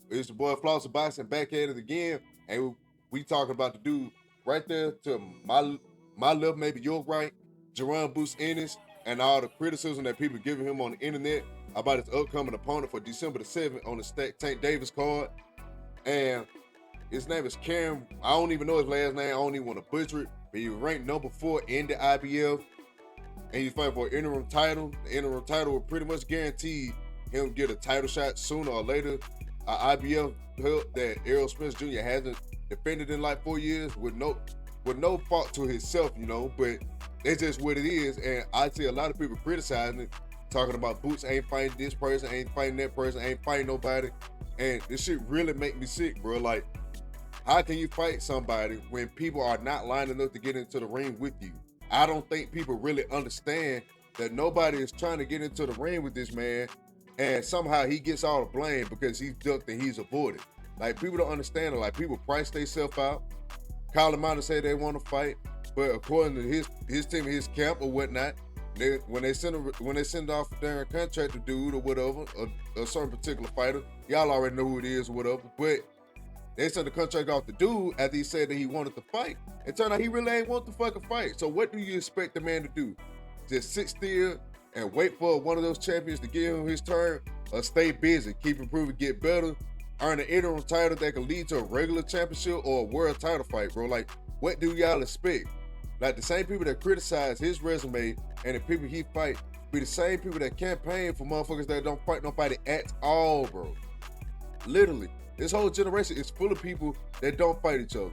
It's the boy Floss of Boxing back at it again, and we talking about the dude right there to my left, maybe your right, Jerron Bootsennis, and all the criticism that people giving him on the internet about his upcoming opponent for December the 7th on the Tank Davis card. And his name is Karen. I don't even know his last name. I don't even want to butcher it. But he ranked number 4 in the IBF. And he's fighting for an interim title. The interim title will pretty much guarantee him get a title shot sooner or later. An IBF belt that Errol Spence Jr. hasn't defended in like 4 years with no fault to himself, you know. But it's just what it is. And I see a lot of people criticizing it, talking about Boots ain't fighting this person, ain't fighting that person, ain't fighting nobody. And this shit really make me sick, bro. Like, how can you fight somebody when people are not lining up to get into the ring with you? I don't think people really understand that nobody is trying to get into the ring with this man, and somehow he gets all the blame because he's ducked and he's avoided. Like, people don't understand it. Like, people price themselves out, call them out and say they want to fight, but according to his team, his camp or whatnot, when they send off their contract to dude or whatever, a certain particular fighter, y'all already know who it is or whatever, but they sent the contract off the dude after he said that he wanted to fight. It turned out he really ain't want to fucking fight. So what do you expect the man to do? Just sit still and wait for one of those champions to give him his turn, or stay busy, keep improving, get better, earn an interim title that can lead to a regular championship or a world title fight, bro? Like, what do y'all expect? Like, the same people that criticize his resume and the people he fight be the same people that campaign for motherfuckers that don't fight nobody at all, bro. Literally. This whole generation is full of people that don't fight each other,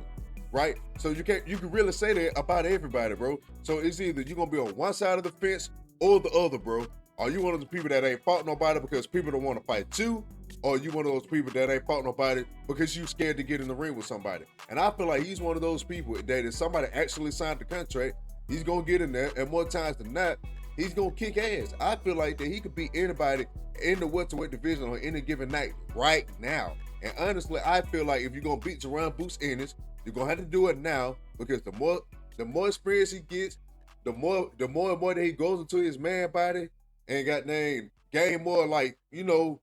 right? So you can really say that about everybody, bro. So it's either you're gonna be on one side of the fence or the other, bro. Are you one of the people that ain't fought nobody because people don't want to fight you? Or you one of those people that ain't fought nobody because you scared to get in the ring with somebody? And I feel like he's one of those people that if somebody actually signed the contract, he's gonna get in there, and more times than not, he's gonna kick ass. I feel like that he could beat anybody in the welterweight division on any given night right now. And honestly, I feel like if you're gonna beat Jerron Bootsennis, you're gonna have to do it now, because the more experience he gets, the more and more that he goes into his man body and gain more, like, you know,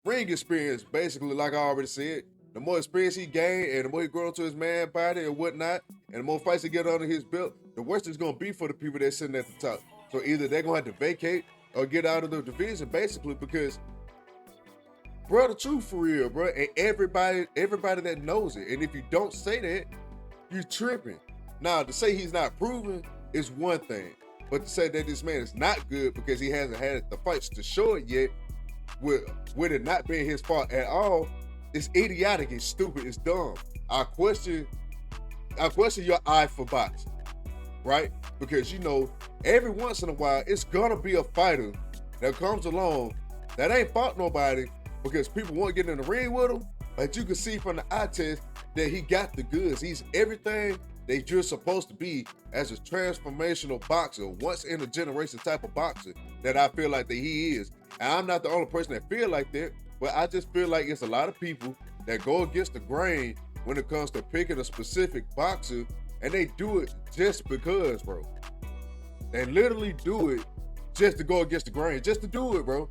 ring experience, basically, like I already said. The more experience he gain and the more he grows into his man body and whatnot, and the more fights he get under his belt, the worse it's gonna be for the people that's sitting at the top. So either they're gonna have to vacate or get out of the division, basically, because, bro, the truth for real, bro, and everybody that knows it. And if you don't say that, you're tripping. Now, to say he's not proven is one thing, but to say that this man is not good because he hasn't had the fights to show it yet, with it not being his fault at all, it's idiotic, it's stupid, it's dumb. I question your eye for boxing, right? Because, you know, every once in a while, it's gonna be a fighter that comes along that ain't fought nobody because people won't get in the ring with him, but you can see from the eye test that he got the goods. He's everything that you're supposed to be as a transformational boxer, once in a generation type of boxer that I feel like that he is. And I'm not the only person that feel like that, but I just feel like it's a lot of people that go against the grain when it comes to picking a specific boxer, and they do it just because, bro. They literally do it just to go against the grain, just to do it, bro.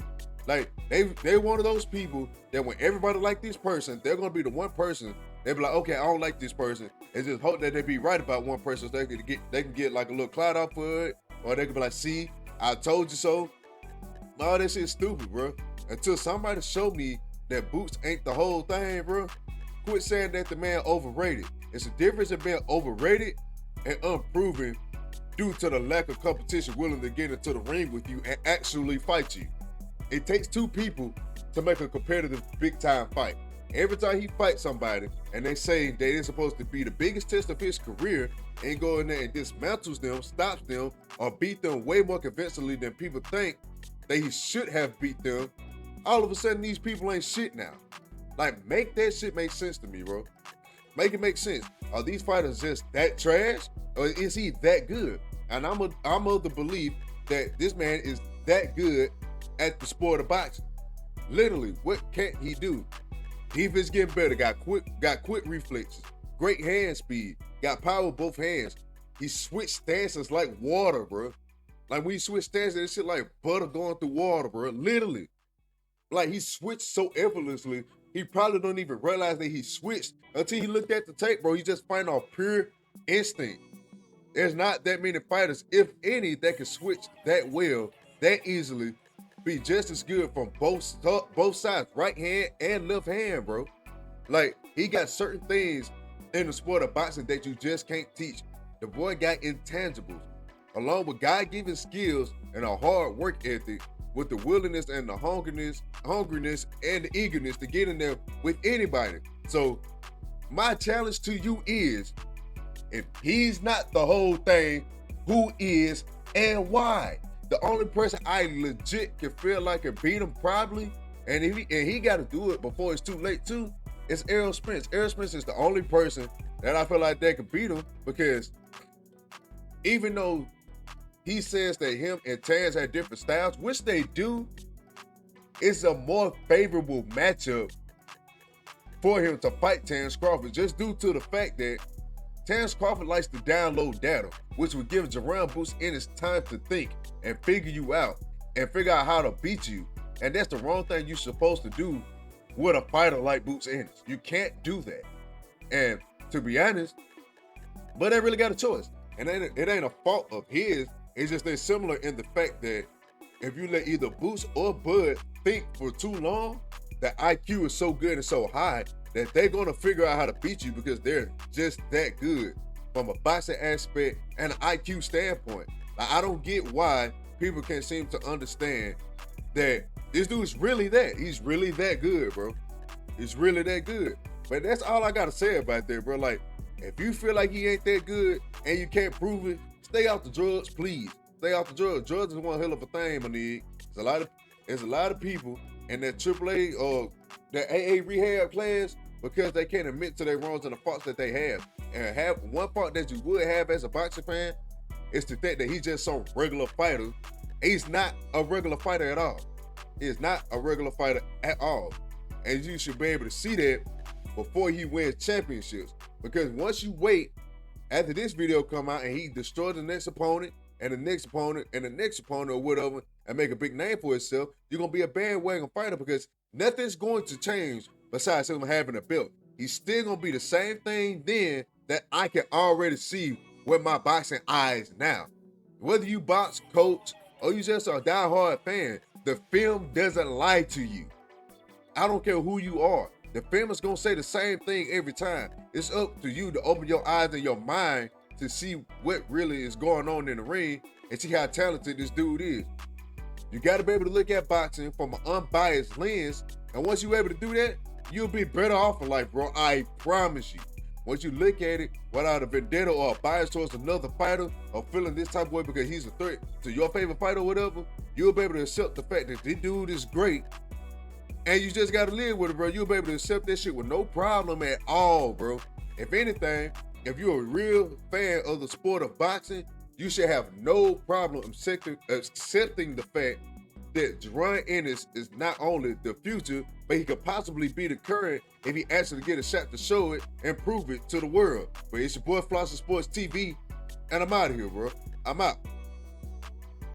Like, they one of those people that when everybody like this person, they're gonna be the one person. They be like, okay, I don't like this person, and just hope that they be right about one person, so they can get like a little clout off for it, or they can be like, see, I told you so. All that shit's stupid, bro. Until somebody show me that Boots ain't the whole thing, bro. Quit saying that the man overrated. It's a difference in being overrated and unproven due to the lack of competition willing to get into the ring with you and actually fight you. It takes two people to make a competitive big-time fight. Every time he fights somebody and they say that it's supposed to be the biggest test of his career, and go in there and dismantles them, stops them, or beat them way more convincingly than people think that he should have beat them, all of a sudden these people ain't shit now. Like, make that shit make sense to me, bro. Make it make sense. Are these fighters just that trash, or is he that good? And I'm of the belief that this man is that good at the sport of boxing. Literally, what can't he do? Defense getting better, got quick reflexes, great hand speed, got power with both hands. He switched stances like water, bro. Like, when you switch stances, it's shit like butter going through water, bro. Literally. like he switched so effortlessly, he probably don't even realize that he switched until he looked at the tape, bro. He just find off pure instinct. There's not that many fighters, if any, that can switch that well, that easily, be just as good from both sides, right hand and left hand, bro. Like, he got certain things in the sport of boxing that you just can't teach. The boy got intangibles, along with God-given skills and a hard work ethic, with the willingness and the hungriness and the eagerness to get in there with anybody. So my challenge to you is, if he's not the whole thing, who is and why? The only person I legit can feel like can beat him probably, and he got to do it before it's too late too, is Errol Spence. Errol Spence is the only person that I feel like that can beat him, because even though he says that him and Taz had different styles, which they do, it's a more favorable matchup for him to fight Terence Crawford, just due to the fact that Terence Crawford likes to download data, which would give Jaron bootsennis time to think and figure you out and figure out how to beat you. And that's the wrong thing you're supposed to do with a fighter like bootsennis. You can't do that. And to be honest, but they really got a choice. And it ain't a fault of his. It's just they're similar in the fact that if you let either Boots or Bud think for too long, the IQ is so good and so high that they're gonna figure out how to beat you, because they're just that good from a boxing aspect and an IQ standpoint. Like, I don't get why people can't seem to understand that this dude's really that. He's really that good, bro. He's really that good. But that's all I gotta say about that, bro. Like, if you feel like he ain't that good and you can't prove it, stay off the drugs, please. Stay off the drugs. Drugs is one hell of a thing, my nigga. There's a lot of people in that AAA or that AA rehab class, because they can't admit to their wrongs and the faults that they have. And have one fault that you would have as a boxing fan is to think that he's just some regular fighter. He's not a regular fighter at all. He's not a regular fighter at all. And you should be able to see that before he wins championships. Because once you wait, after this video come out and he destroys the next opponent and the next opponent and the next opponent or whatever, and make a big name for himself, you're gonna be a bandwagon fighter, because nothing's going to change besides him having a belt. He's still gonna be the same thing then that I can already see with my boxing eyes now. Whether you box, coach, or you just a diehard fan, the film doesn't lie to you. I don't care who you are. The film is gonna say the same thing every time. It's up to you to open your eyes and your mind to see what really is going on in the ring and see how talented this dude is. You gotta be able to look at boxing from an unbiased lens, and once you're able to do that, you'll be better off in life, bro. I promise you. Once you look at it without a vendetta or a bias towards another fighter, or feeling this type of way because he's a threat to your favorite fighter or whatever, you'll be able to accept the fact that this dude is great, and you just gotta live with it, bro. You'll be able to accept that shit with no problem at all, bro. If anything, if you're a real fan of the sport of boxing, you should have no problem accepting the fact that Jaron Ennis is not only the future, but he could possibly be the current if he actually get a shot to show it and prove it to the world. But it's your boy Flosser Sports TV, and I'm out of here, bro. I'm out.